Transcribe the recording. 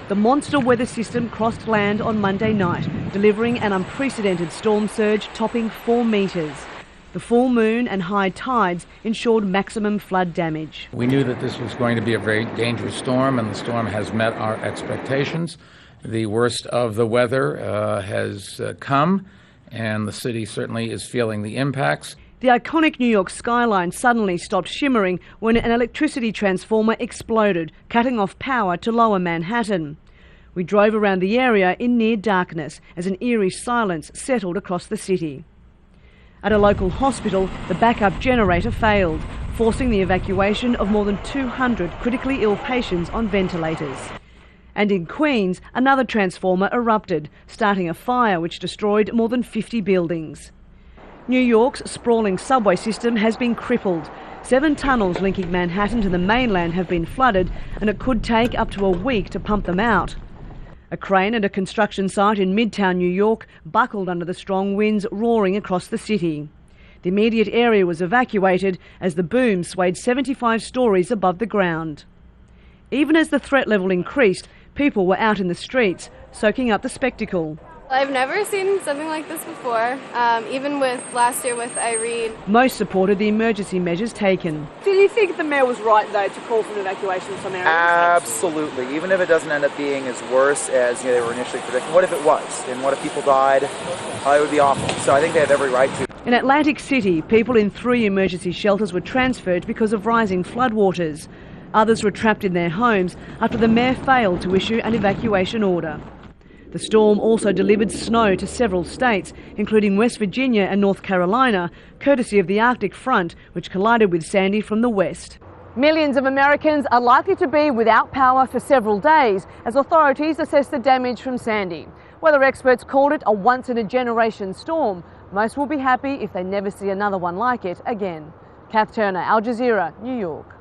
The monster weather system crossed land on Monday night, delivering an unprecedented storm surge topping 4 metres. The full moon and high tides ensured maximum flood damage. We knew that this was going to be a very dangerous storm, and the storm has met our expectations. The worst of the weather has come, and the city certainly is feeling the impacts. The iconic New York skyline suddenly stopped shimmering when an electricity transformer exploded, cutting off power to lower Manhattan. We drove around the area in near darkness as an eerie silence settled across the city. At a local hospital, the backup generator failed, forcing the evacuation of more than 200 critically ill patients on ventilators. And in Queens, another transformer erupted, starting a fire which destroyed more than 50 buildings. New York's sprawling subway system has been crippled. 7 tunnels linking Manhattan to the mainland have been flooded, and it could take up to a week to pump them out. A crane at a construction site in Midtown New York buckled under the strong winds roaring across the city. The immediate area was evacuated as the boom swayed 75 stories above the ground. Even as the threat level increased, people were out in the streets, soaking up the spectacle. I've never seen something like this before, even with last year with Irene. Most supported the emergency measures taken. Do you think the mayor was right, though, to call for an evacuation in some areas? Absolutely. Even if it doesn't end up being as worse as they were initially predicting. What if it was? And what if people died? It would be awful. So I think they have every right to. In Atlantic City, people in 3 emergency shelters were transferred because of rising floodwaters. Others were trapped in their homes after the mayor failed to issue an evacuation order. The storm also delivered snow to several states, including West Virginia and North Carolina, courtesy of the Arctic front, which collided with Sandy from the west. Millions of Americans are likely to be without power for several days as authorities assess the damage from Sandy. Weather experts called it a once-in-a-generation storm. Most will be happy if they never see another one like it again. Cath, Al Jazeera, New York.